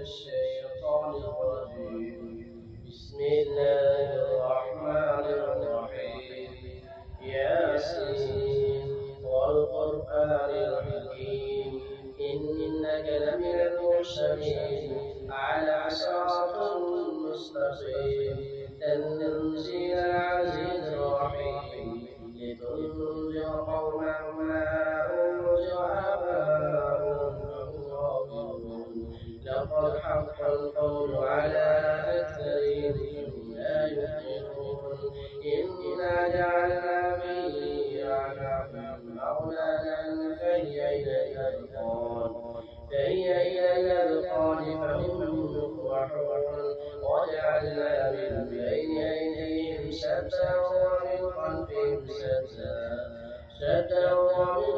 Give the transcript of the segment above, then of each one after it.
الشيطان الرجيم. بسم الله الرحمن الرحيم. ياسين والقرآن الحكيم إنك لمن المرسلين على صراط مستقيم تنزيل العزيز الرحيم لتنذر قوما ما أنذر آباؤهم فهم غافلون لقد حق القول على أكثرهم لا يؤمنون إنا جعلنا في أعناقهم أغلالا فهي إلى الأذقان فهم يقرحون وجعلنا من بين أيديهم سدا ومن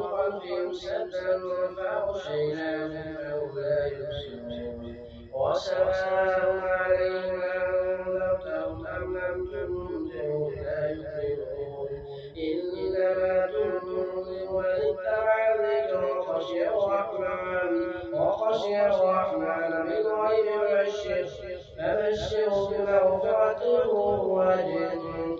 خلفهم سدا فأغشيناهم فهم لا يبصرون وسواء عليهم أنذرتهم أم لم تنذرهم لا يؤمنون إنما تنذر من اتبع الذكر وخشي الرحمن بالغيب فبشره بمغفرة وأجر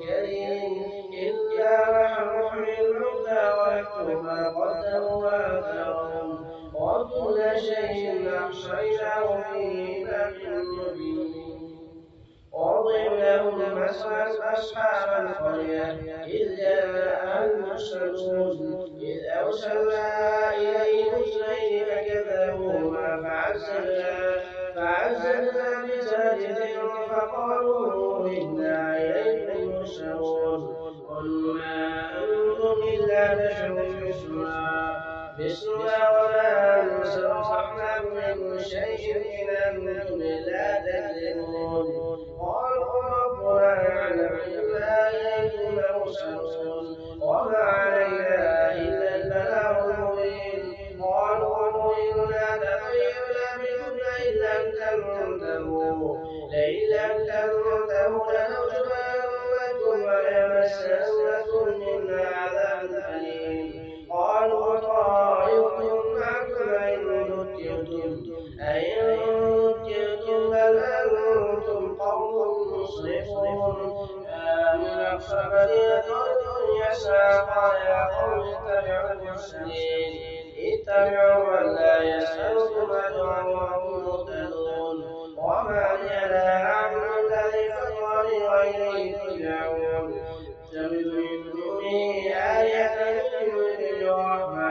كريم إنا نحن نحيي الموتى ونكتب ما قدموا وآثارهم وكل شيء أحصيناه في إمام مبين. واضرب لهم مثلا أصحاب القرية إذ جاءها المرسلون إذ أرسلنا إليهم اثنين فكذبوهما فعززنا بثالث فقالوا إنا إليكم مرسلون قل ما أنتم إلا بشر مثلنا وما أنزل الرحمن من شيء إن أنتم إلا تكذبون قالوا ربنا يعلم إنا إليكم مرسلون وما علينا إلا البلاغ المبين قالوا إنا تطيرنا بكم لئن لم تنتهوا لنرجمنكم وليمسنكم منا عذاب أليم قالوا طائركم معكم أئن ذكرتم بل أنتم قوم مسرفون من أقصى مدينة يسعى قال يا قوم اتبعوا المرسلين اتبعوا من لا يسألكم أجرا وهم مهتدون وما لي لا أعبد الذي فطرني وإليه ترجعون اتخذ من دونه آلهة يؤمن الرحمن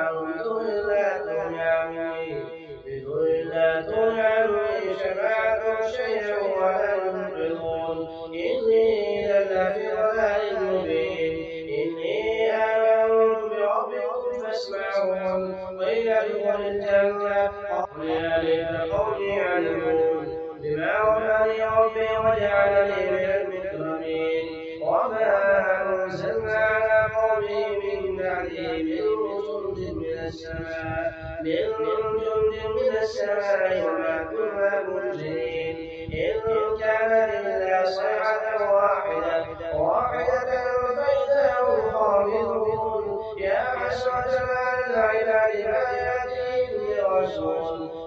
بدون لا تنعني شفاعة شيئا ولا ينقذون إني لفي ضلال مبين إني آمنت بربكم فاسمعون قيل ادخل الجنة قال يا ليت قومي يعلمون بما غفر لي ربي وجعلني من المكرمين وما أنزلنا على قومه من بعده من جند من السماء وما كنا منزلين إن كانت إلا صيحة واحدة فإذا هم خامدون يا حسرة على العباد ما يأتيهم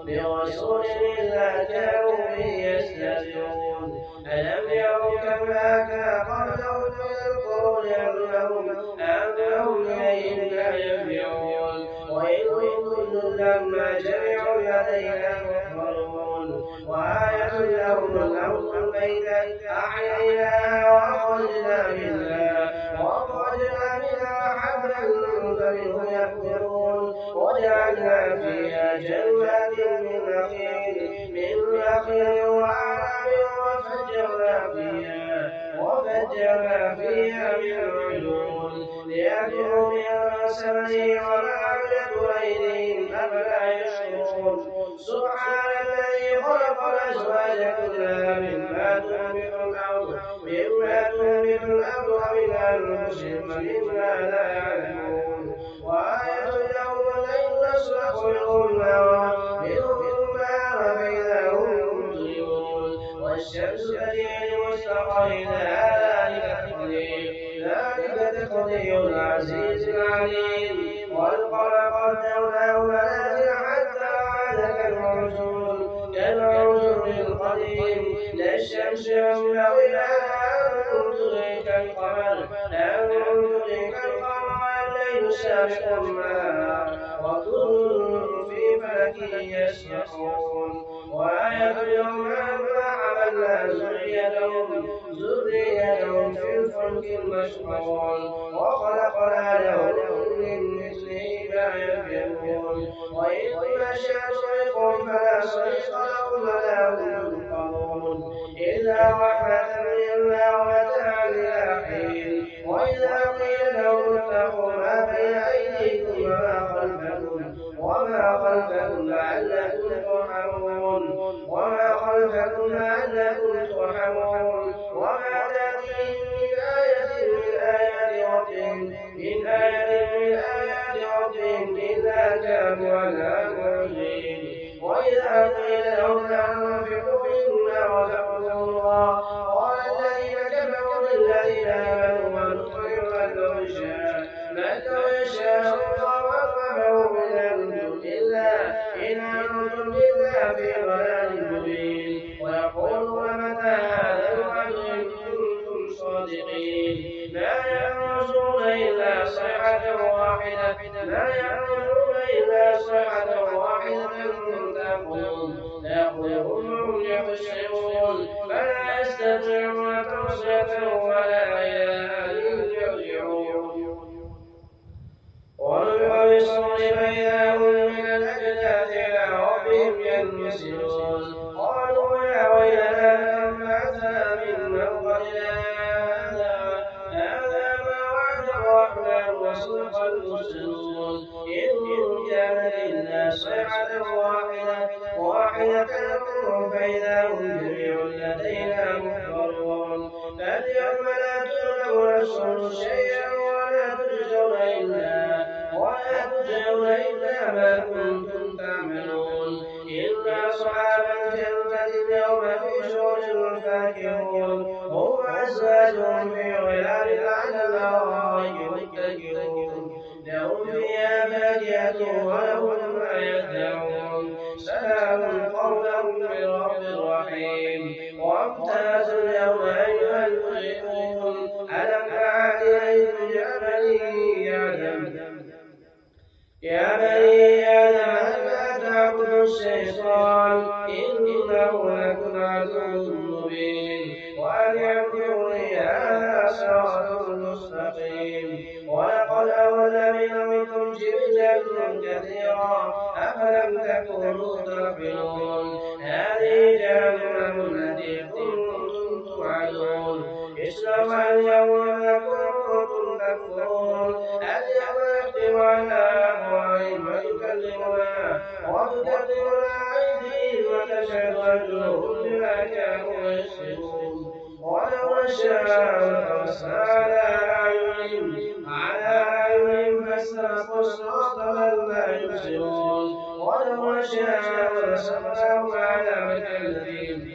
برسول إلا كانوا به يستهزئون ألم يروا كم أهلكنا قبلهم من القرون أنهم إليهم لا يرجعون وإن كل لما جميع لدينا محضرون وآية لهم الأرض الميتة أحييناها وأخرجنا منها حبا فمنه يأكلون وجعلنا فيها جنات من نخيل وأعناب وفجرنا فيها من عيون ليأكلوا من ثمره وما عملت أيديهم أفلا يشكرون سبحان الذي خلق الأزواج كلها مما تنبت الأرض ومن أنفسهم ومما لا يعلمون وآية لهم الليل نسلخ منه النار فإذا هم مظلمون والشمس تجري لمستقر ذلك تقدير العزيز العليم والقمر قدرناه منازل حتى عاد كالعرجون قديم لا الشمس ينبغي لها أن تدرك القمر والليل سابق النهار وكل في فلك يسبحون وآية يوم أن حملنا ذريتهم في الفلك المشحون وخلقنا لهم من مثله ما يركبون وإن نشأ نغرقهم فلا صريخ لهم ولا هم ينقذون إلا رحمة منا ومتاعا إلى حين وإذا قيل لهم اتقوا ما بين أيديكم وما خلفكم لعلكم ترحمون وما تأتيهم من آيات ربهم إلا كانوا عنها معرضين وإذا قيل لهم أنفقوا مما رزقكم الله قال الذين كفروا للذين آمنوا ونطعم من لو يشاء الله أطعمه إن أنتم إلا في ضلال مبين ويقولون متى هذا الوعد إن كنتم صادقين لا ينظرون إلا صيحة واحدة تأخذهم وهم يبصرون فلا يستطيعون توصية ولا إلى أهلهم يرجعون ونفخ في الصور فإذا هم من الأجداث إلى ربهم ينسلون قالوا يا ويلنا من بعثنا من مرقدنا هذا ما وعد الرحمن وصدق المرسلون إن كانت إلا صيحة واحدة فإذا هم جميع لدينا محضرون فاليوم لا تظلم نفس شيئا ولا تجزون إلا ما كنتم تعملون إن أصحاب الجنة اليوم في شغل فاكهون هم أزواجهم في ظلال على الأرائك متكئون لهم فيها فاكهة ولهم ما يدعون سلام قولا من رب رحيم وامتازوا اليوم أيها المجرمون ألم أعد إليكم يا بني آدم ألا تعبدوا الشيطان إنه لكم عدو مبين وأن اعبدوني هذا صراط مستقيم ولقد أضل منكم جبلا كثيرا أفلم تكونوا تعقلون هذه جهنم التي كنتم توعدون اصلوها اليوم ما كنتم تكفرون اليوم نختم على أفواههم وتكلمنا أيديهم وتشهد أرجلهم بما كانوا يكسبون ولو نشاء لطمسنا على أعينهم فاستبقوا الصراط بل لا يبصرون ولو نشاء لمسخناهم على مكانتهم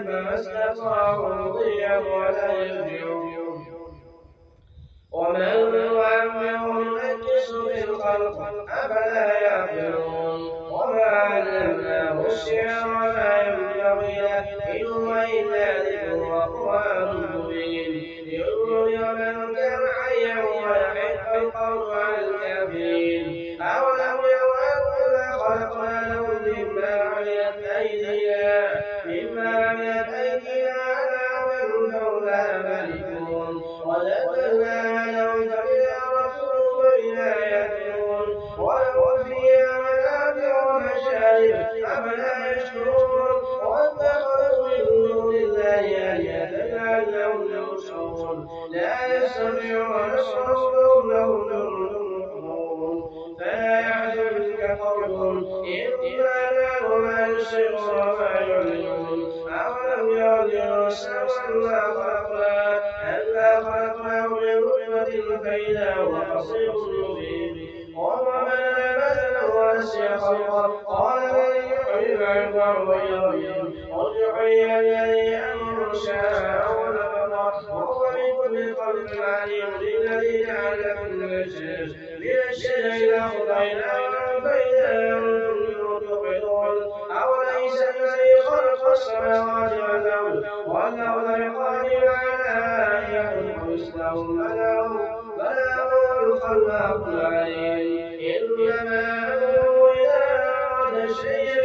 فما استطاعوا مضيا ولا يرجعون ومن نعمره ننكسه في الخلق أفلا يعقلون وما علمناه الشعر وما ينبغي له إن هو إلا ذكر وقرآن مبين لينذر من كان حيا ويحق القول على الكافرين أولم يروا أنا خلقنا لهم مما عملت أيدينا أنعاما فهم لها مالكون وذللناها لهم فمنها ركوبهم ومنها يأكلون ولهم فيها منافع ومشارب أفلا يشكرون واتخذوا من دون الله آلهة لعلهم ينصرون لا يستطيعون نصرهم لهم جند فلا يحزنك قولهم إنا نعلم ما يسرون وما يعلنون أولم يرجعوا سوى ألا خلقناه من نطفة فإذا هو خصيم مبين وضربنا مثلا ونسي خلقه قال من يحيي العظام وهي رميم قل يحيي الذي أنشأها أول مرة وهو بكل خلق عليم الذي جعل من الشجر الأخضر نارا فإذا أنتم منه توقدون أوليس الذي مثلهم بلى هو الخلاق العليم إنما أمره إذا أراد شيئا